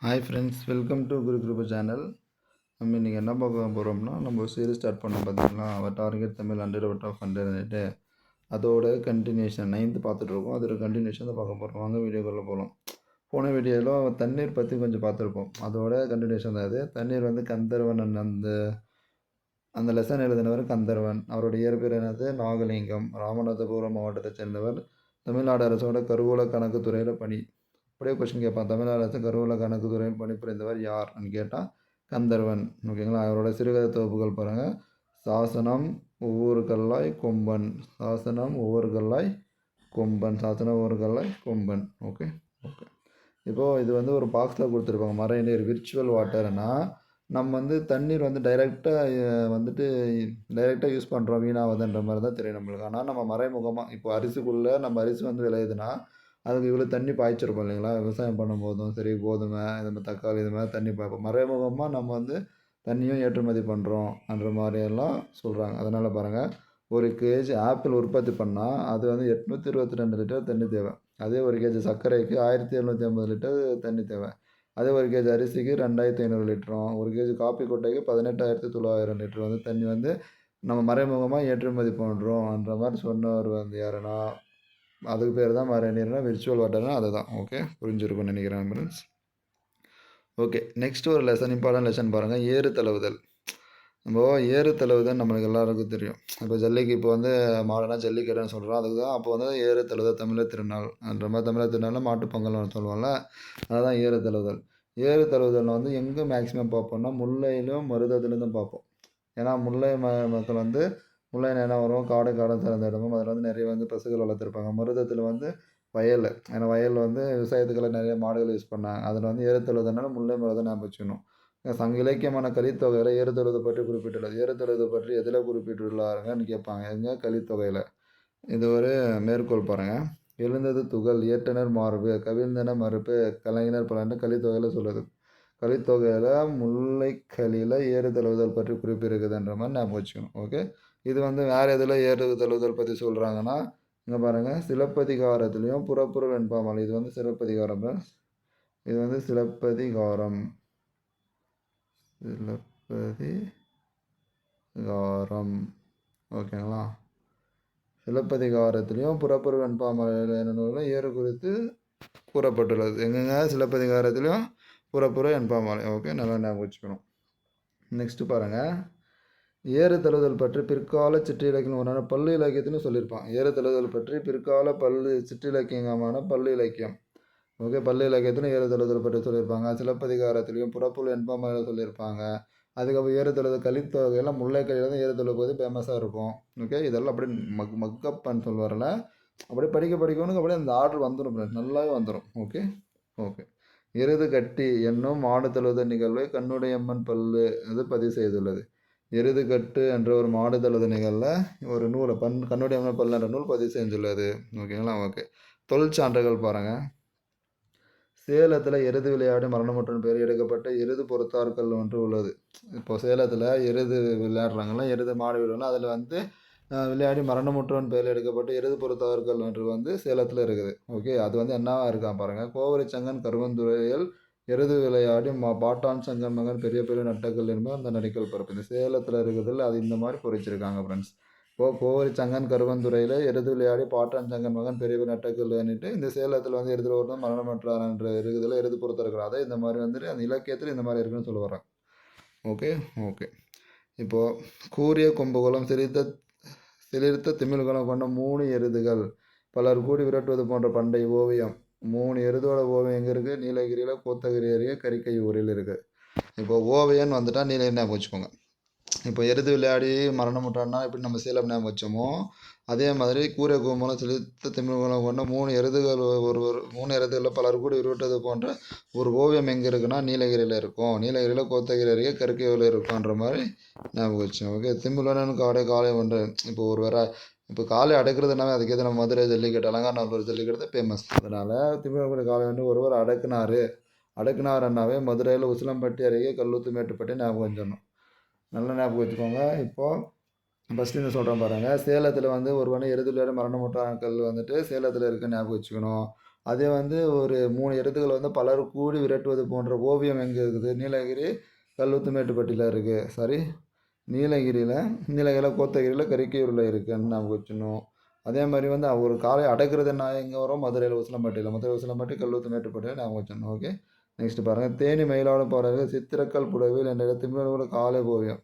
Hi friends, welcome to Guru Kripa channel. நம்ம இன்றைக்கி என்ன பார்க்க போகிறோம்னா, நம்ம ஒரு சீரிஸ் ஸ்டார்ட் பண்ணோம் பார்த்தீங்களா, அவர் டார்கெட் தமிழ் 100 அவுட் ஆஃப் 100ன்னுட்டு. அதோட கண்டினியூஷன் 9th பார்த்துட்ருக்கோம். அதோட கண்டினியூஷன் தான் பார்க்க போகிறோம். வாங்க வீடியோக்குள்ளே போகலாம். போன வீடியோவில் தண்ணீர் பற்றி கொஞ்சம் பார்த்துருப்போம். அதோட கண்டினியூஷன் தான் அது. தண்ணீர் வந்து கந்தர்வன் அந்த அந்த லெசன் எழுதினவர் கந்தர்வன். அவருடைய இயற்பெயர் என்னது நாகலிங்கம். ராமநாதபுரம் மாவட்டத்தை சேர்ந்தவர். தமிழ்நாடு அரசோட கருவூல கணக்கு துறையில் பணி. அப்படியே கொஸ்டின் கேட்பான், தமிழ்நாடு அரசு கருவூல கணக்கு துறையில் பணிபுரிந்தவர் யார்னு கேட்டால் கந்தர்வன். ஓகேங்களா. அவரோட சிறுகதை தொகுப்புகள் பாருங்கள். சாசனம் ஒவ்வொரு கல்லாய் கொம்பன், சாசனம் ஒவ்வொரு கல்லாய் கொம்பன், சாசனம் ஒவ்வொரு கல்லாய் கொம்பன். Okay okay. இப்போது இது வந்து ஒரு பாக்ஸில் கொடுத்துருப்பாங்க, மழை நீர் விர்ச்சுவல் வாட்டர்னா நம்ம வந்து தண்ணீர் வந்து டைரெக்டாக யூஸ் பண்ணுறோம், வீணாகுதுன்ற மாதிரி தான் தெரியும் நம்மளுக்கு. ஆனால் நம்ம மறைமுகமாக இப்போ அரிசிக்குள்ளே நம்ம அரிசி வந்து விளையுதுன்னா அதுக்கு இவ்வளோ தண்ணி பாய்ச்சிருப்போம் இல்லைங்களா. விவசாயம் பண்ணும்போதும் சரி, கோதுமை இது மாதிரி தக்காளி இது மாதிரி தண்ணி பாய்ப்போம். மறைமுகமாக நம்ம வந்து தண்ணியும் ஏற்றுமதி பண்ணுறோம்ன்ற மாதிரியெல்லாம் சொல்கிறாங்க. அதனால் பாருங்கள், ஒரு கேஜி ஆப்பிள் உற்பத்தி பண்ணால் அது வந்து 822 லிட்டர் தண்ணி தேவை. அதே ஒரு கேஜி சர்க்கரைக்கு 1750 லிட்டர் தண்ணி தேவை. அதே ஒரு கேஜி அரிசிக்கு 2500 லிட்டரும், ஒரு கேஜி காப்பி கொட்டைக்கு 18,900 லிட்டர் வந்து தண்ணி வந்து நம்ம மறைமுகமாக ஏற்றுமதி பண்ணுறோம்ன்ற மாதிரி சொன்னவர் வந்து யாருன்னா, அதுக்கு பேர் தான் மழை நீர்னா விர்ச்சுவல் வாட்டர்னா அதுதான். ஓகே, புரிஞ்சிருக்கும்னு நினைக்கிறேன் ஃப்ரெண்ட்ஸ். ஓகே, நெக்ஸ்ட் ஒரு லெசன், இம்பார்ட்டன்ட் லெசன் பாருங்கள். ஏறு தழுவுதல். நம்ம ஏறு தழுவுதல் நம்மளுக்கு எல்லாருக்கும் தெரியும். இப்போ ஜல்லிக்கு இப்போ வந்து மாடனாக ஜல்லிக்கட்டுன்னு சொல்கிறோம். அதுக்கு தான் அப்போ வந்து ஏறு தழுவுதல் தமிழர் திருநாள் அந்த மாதிரி தமிழர் திருநாளில் மாட்டுப்பொங்கல்னு சொல்லுவோம்ல, அதுதான் ஏறு தழுவுதல். ஏறு தழுவுதல் வந்து எங்கே மேக்ஸிமம் பார்ப்போம்னா முல்லையிலும் மருதத்துலையும் தான் பார்ப்போம். ஏன்னா முல்லை மக்கள் வந்து முல்லை என்ன வரும், காடு சார்ந்த இடமும் அதில் வந்து நிறைய வந்து பசுகள் வளர்த்துருப்பாங்க. மருதத்தில் வந்து வயல், ஏன்னா வயலில் வந்து விவசாயத்துக்கெல்லாம் நிறைய மாடுகள் யூஸ் பண்ணாங்க. அதில் வந்து ஏறுதழுவுதல்னால முல்லை மருதம் ஞாபகம் வச்சுக்கணும். சங்க இலக்கியமான கலித்தொகையில் ஏறுதழுவுதை பற்றி குறிப்பிட்டுள்ளது. ஏறுதழுவுதை பற்றி எதில் குறிப்பிட்டுள்ளாருங்கன்னு கேட்பாங்க. எங்க கலித்தொகையில். இது ஒரு மேற்கோள் பாருங்கள். எழுந்தது துகள், ஏற்றனர் மார்பு, கவிழ்ந்தன மறுப்பு, கலைஞர் பலன்னு கலித்தொகையில் சொல்லுது. கலித்தொகையில் முல்லைக்கலியில் ஏறு தழுவுதல் பற்றி குறிப்பு இருக்குதுன்ற மாதிரி ஞாபகம் வச்சுக்கணும். ஓகே, இது வந்து வேறு எதில் ஏறு தழுவுதல் பற்றி சொல்கிறாங்கன்னா, இங்கே பாருங்கள், சிலப்பதிகாரத்துலேயும் புறப்புற வெண்பாமல். இது வந்து சிலப்பதிகாரம், இது வந்து சிலப்பதிகாரம் ஓகேங்களா. சிலப்பதிகாரத்துலேயும் புறப்புற வெண்பாமல் என்ன ஏறு குறித்து கூறப்பட்டுள்ளது. எங்கெங்க சிலப்பதிகாரத்துலேயும் புறப்புற வெண்பாமலை. ஓகே, நல்லா ஞாபகம் வச்சுக்கணும். நெக்ஸ்ட்டு பாருங்கள், ஏறு தழுவுதல் பற்றி பிற்கால சிற்றிலக்கியம் ஒன்றான பல்லு இலக்கியத்துன்னு சொல்லியிருப்பான். ஏறு தழுவுதல் பற்றி பிற்கால சிற்றிலக்கியமான பல்லு இலக்கியம். ஓகே, பல்லு இலக்கியத்தில் ஏறு தழுவுதல் பற்றி சொல்லியிருப்பாங்க. சிலப்பதிகாரத்துலேயும் புறப்புல வெண்பாமலையில் சொல்லியிருப்பாங்க. அதுக்கப்புறம் ஏறு தழுவுதல் கலித்தொகையெல்லாம் முல்லைக்கலியில் தான் ஏறு தழுவுவது ஃபேமஸாக இருக்கும். ஓகே, இதெல்லாம் அப்படியே மக்கப்னு சொல்லுவார்ல, அப்படியே படிக்கணுங்க. அப்படியே அந்த ஆர்டர் வந்துடும், நல்லாவே வந்துடும். Okay okay. எருது கட்டி என்னும் மாடு தழுவுதல் நிகழ்வை கண்ணுடையம்மன் பல்லு அது பதிவு செய்துள்ளது. எருது கட்டு என்ற ஒரு மாடு தழுவுதல் நிகழ்வில் ஒரு நூலை கண்ணுடையம்மன் பல்லு என்ற நூல் பதிவு செஞ்சுள்ளது. ஓகேங்களா. ஓகே, தொழிற்சான்றுகள் பாருங்கள். சேலத்தில் எருது விளையாடி மரணமுற்ற பெயர் எடுக்கப்பட்ட எருது பொறுத்தார்கள் ஒன்று உள்ளது. இப்போ சேலத்தில் எருது விளையாடுறாங்களா, எருது மாடு விடுவாங்க, அதில் வந்து விளையாடி மரணமுற்றவன் பெயரில் எடுக்கப்பட்ட எருது பொறுத்தார்கள் ஒன்று வந்து சேலத்தில் இருக்குது. ஓகே, அது வந்து என்னவா இருக்கான் பாருங்கள். கோவரி சங்கன் கருவந்துறையில் எருது விளையாடி பாட்டான் சங்கன் மகன் பெரிய பெரிய நட்டக்கல் என்பது அந்த நடிக்கல் பரப்பு. இந்த சேலத்தில் இருக்கிறதுல அது இந்த மாதிரி பொறிச்சிருக்காங்க ஃப்ரெண்ட்ஸ். கோவரி சங்கன் கருவந்துறையில் எருது விளையாடி பாட்டான் சங்கன் மகன் பெரிய நட்டக்கல்னுட்டு இந்த சேலத்தில் வந்து எருது ஒருத்தன் மரணமற்றார்ன்ற இருக்குதுல எருது பொறுத்த இருக்கிறாத இந்த மாதிரி வந்துட்டு அந்த இலக்கியத்தில் இந்த மாதிரி இருக்குன்னு சொல்ல வர்றேன். Okay okay. இப்போது கூரிய கொம்புகுளம் சிலிர்த்த திமிழ்குளம் கொண்ட 3 எருதுகள் பலர் கூடி விரட்டுவது போன்ற பண்டைய ஓவியம். 3 எருதோட ஓவியம் எங்கே இருக்குது? நீலகிரியில் கோத்தகிரி அருகே கரிக்கை ஊரில் இருக்குது. இப்போ ஓவியன்னு வந்துட்டால் நீலகிரி ஞாபகம் வச்சுக்கோங்க. இப்போ எருது விளையாடி மரணமுட்டான்னா எப்படி நம்ம சேலம் ஞாபகம் வச்சோமோ, அதே மாதிரி கூரை கோமலம் செலுத்த திமிழ்குளம் கொண்ட 3 எருதுகள் ஒரு 3 எருதுகளில் பலர் கூடி விருட்டது போன்ற ஒரு ஓவியம் எங்கே இருக்குன்னா நீலகிரியில் இருக்கும். நீலகிரியில் கோத்தகிரி அருகே கருக்கையூரில் இருக்குன்ற மாதிரி ஞாபகம் வச்சோம். ஓகே, திமிழ்வனன் காலை ஒன்று. இப்போ காலை அடக்கிறதுனால அதுக்கேற்ற நம்ம மதுரை ஜல்லிக்கட்டு, அலங்காநல்லூர் ஜல்லிக்கட்டு ஃபேமஸ். அதனால் திமிழ்வனி காலை வந்து ஒருவர் அடக்குனாருன்னாவே மதுரையில் உசிலம்பட்டி அருகே கல்லூத்து மேட்டுப்பட்டி ஞாபகம் வச்சிடணும். நல்லா ஞாபகம் வச்சுக்கோங்க. இப்போது ஃபஸ்ட்டு என்ன சொல்கிறேன் பாருங்கள். சேலத்தில் வந்து ஒருவனை எருதுலையோட மரணமுற்றாக்கள் வந்துட்டு சேலத்தில் இருக்க ஞாபகம் வச்சுக்கணும். அதே வந்து ஒரு 3 எழுத்துக்கள் வந்து பலர் கூடி விரட்டுவது போன்ற ஓவியம் எங்கே இருக்குது? நீலகிரி கல்லுத்துமேட்டுப்பட்டியில் இருக்குது. சாரி, நீலகிரியில் கோத்தகிரியில் கரிக்கையூரில் இருக்குதுன்னு ஞாபகம் வச்சுக்கணும். அதே மாதிரி வந்து ஒரு காலை அடக்கிறது என்ன எங்கே வரும்? மதுரையில் உசிலம்பட்டியில். மதுரை உசிலம்பட்டி கல்லுத்துமேட்டுப்பட்டியில் ஞாபகம் வச்சுக்கணும். ஓகே. நெக்ஸ்ட் பாருங்கள், தேனி மயிலாடும் பாடல்கள் சித்திரக்கல் புடவில் என்ற இடத்துல காலை ஓவியம்.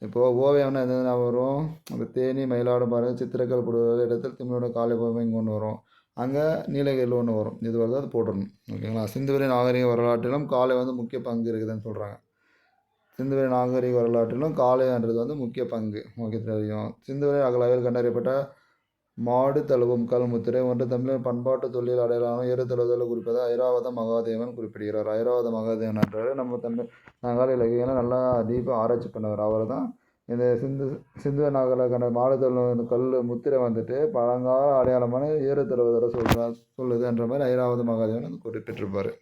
இப்போது ஓவியம்னா எந்த வரும்? அந்த தேனி மயிலாடும் பாருங்கள் சித்திரக்கல் புடவில் இடத்தில் திமிழோட காலை ஓவியம் இங்கே ஒன்று வரும். அங்கே நீலகிரியில் ஒன்று வரும். இது வருது, அது போடணும். ஓகேங்களா? சிந்துவெளி நாகரிக வரலாற்றிலும் காலை வந்து முக்கிய பங்கு இருக்குதுன்னு சொல்கிறாங்க. சிந்துவெளி நாகரிக வரலாற்றிலும் காளைன்றது வந்து முக்கிய பங்கு. ஓகே, தெரியும். சிந்துவெளி அகலாவில் கண்டறியப்பட்ட மாடு தழுவும் கல் முத்திரை ஒன்று தமிழர் பண்பாட்டு தொழில் அடையாளம் ஏறு தழுவுதல் குறிப்பதை ஐராவத மகாதேவன் குறிப்பிடுகிறார். ஐராவத மகாதேவன் என்றார் நம்ம தமிழ் நாகால இலக்கியங்களை நல்லா டீப்பாக ஆராய்ச்சி பண்ணவர். அவர் தான் இந்த சிந்து நாகரிக கண்ட மாடு தழுவும் கல் முத்திரை வந்துட்டு பழங்கால அடையாளமான ஏறு தழுவுதலை சொல்லுது என்ற மாதிரி ஐராவத மகாதேவன் வந்து குறிப்பிட்டிருப்பார்.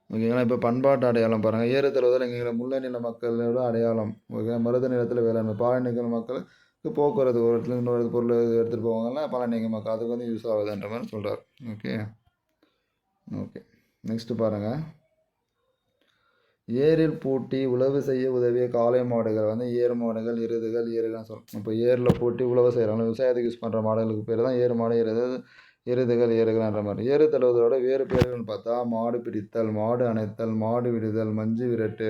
ஓகேங்களா? இப்போ பண்பாட்டு அடையாளம் பாருங்கள். ஏறு தழுவுதல் எங்கள் முல்லை நில மக்களோட அடையாளம். ஓகே, மருத நிலத்தில் வேளாண்மை பாலனிக்கல் மக்களுக்கு போக்குவரத்து ஒரு இடத்துல இன்னொரு பொருள் எடுத்துகிட்டு போவாங்கல்ல, பாலனிக்க மக்கள் அதுக்கு வந்து யூஸ் ஆகுதுன்ற மாதிரி சொல்கிறார். ஓகே. நெக்ஸ்ட்டு பாருங்கள், ஏரில் பூட்டி உழவு செய்ய உதவிய காளை மாடுகள் வந்து ஏறு மாடுகள் எருதுகள் ஏறுகள்னு சொல்லணும். இப்போ ஏரில் பூட்டி உழவு செய்கிறாங்க, விவசாயத்துக்கு யூஸ் பண்ணுற மாடுகளுக்கு பேர் தான் ஏறு மாடு எருதுகள் ஏறுகள்ன்ற மாதிரி. ஏறு தழுவுதலோட வேறு பேர்கள்னு பார்த்தா மாடு பிடித்தல், மாடு அணைத்தல், மாடு விடுதல், மஞ்சு விரட்டு,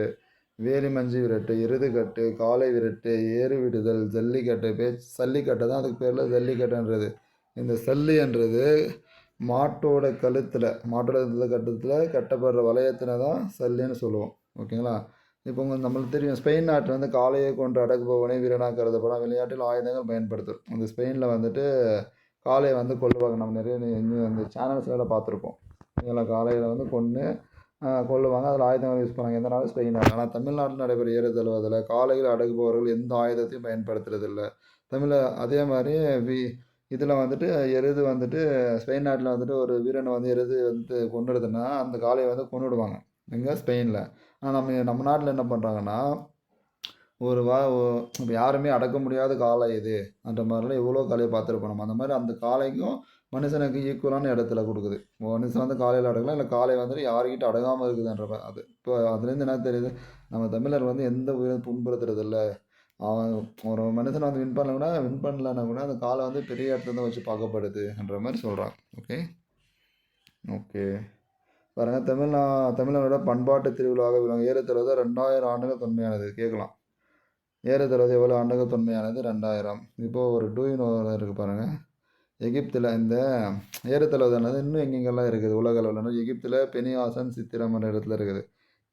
வேலி மஞ்சு விரட்டு, எருதுகட்டு, காளை விரட்டு, ஏறு விடுதல், ஜல்லிக்கட்டு. சல்லிக்கட்டு தான் அதுக்கு பேரில் ஜல்லிக்கட்டுன்றது. இந்த சல்லின்றது மாட்டோட கழுத்தில் கட்டத்தில் கட்டப்படுற வளையத்தினை தான் சல்லின்னு சொல்லுவோம். ஓகேங்களா? இப்போ நம்மளுக்கு தெரியும், ஸ்பெயின் நாட்டில் வந்து காளையை கொண்டு அடக்குபவனை வீரனாக கருதப்படும் விளையாட்டில் ஆயுதங்கள் பயன்படுத்தும். அந்த ஸ்பெயினில் வந்துட்டு காளையை வந்து கொல்லுவாங்க. நம்ம நிறைய அந்த சேனல்ஸ்லாம் பார்த்துருப்போம். இதில் காளையில் வந்து கொல்லுவாங்க, அதில் ஆயுதங்கள் யூஸ் பண்ணாங்க. எந்த நாளும் ஸ்பெயின் நாடு. ஆனால் தமிழ்நாட்டில் நடைபெற ஏறு தழுவுதல் காளையில் அடக்குபவர்கள் எந்த ஆயுதத்தையும் பயன்படுத்துறதில்லை. அதே மாதிரி இதில் வந்துட்டு எருது வந்துட்டு ஸ்பெயின் நாட்டில் வந்துட்டு ஒரு வீரனை வந்து எருது வந்து கொண்டுடுதுன்னா அந்த காளையை வந்து கொண்டுடுவாங்க எங்கே? ஸ்பெயினில். ஆனால் நம்ம நாட்டில் என்ன பண்ணுறாங்கன்னா, இப்போ யாருமே அடக்க முடியாத காளை இது அந்த மாதிரிலாம் எவ்வளோ காளையை பார்த்துருப்போம் நம்ம. அந்த மாதிரி அந்த காளைக்கும் மனுஷனுக்கு ஈக்குவலான இடத்துல கொடுக்குது. மனுஷன் வந்து காளையில் அடக்கலாம், இல்லை காளை வந்துட்டு யாருக்கிட்ட அடங்காமல் இருக்குதுன்ற அது. இப்போ அதுலேருந்து என்ன தெரியுது? நம்ம தமிழர் வந்து எந்த உயிரும் புண்படுத்துறதில்ல. அவன் ஒரு மனுஷனை வந்து வின் பண்ணலன்னா கூட அந்த காலை வந்து பெரிய இடத்துல தான் வச்சு பார்க்கப்படுதுன்ற மாதிரி சொல்கிறான். ஓகே. பாருங்கள், தமிழனோட பண்பாட்டு திருவிழாவாக விளங்கும் ஏறு தழுவுதல் 2000 ஆண்டுகள் தொன்மையானது. கேட்கலாம், ஏறு தழுவுதல் எவ்வளோ ஆண்டுகள் தொன்மையானது? 2000. இப்போது ஒரு டூயின் இருக்குது பாருங்கள். எகிப்தில் இந்த ஏறு தழுவுதல்னது இன்னும் எங்கெங்கெல்லாம் இருக்குது உலக அளவில்? எகிப்தில் பெனியாசன் சித்திரம் என்ற இடத்துல இருக்குது.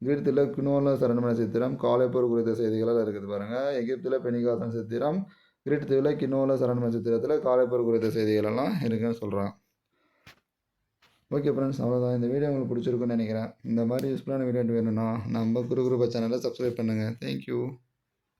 கிரீத்தில் கினோல சரணமன சித்திரம் காலைப்போர் குறித்த செய்திகளால் இருக்குது பாருங்கள். எகிப்தில் பெனிகாசன் சித்திரம், கிரீட் தீவில் கினோல சரணமன சித்திரத்தில் காலைப்போர் குறித்த செய்திகளெல்லாம் இருக்குதுன்னு சொல்கிறாங்க. ஓகே ஃப்ரெண்ட்ஸ், அவ்வளோதான். இந்த வீடியோ உங்களுக்கு பிடிச்சிருக்குன்னு நினைக்கிறேன். இந்த மாதிரி யூஸ்ஃபுல்லான வீடியோ வேணும்னா நம்ம குரு சேனலை சப்ஸ்கிரைப் பண்ணுங்கள். தேங்க்யூ.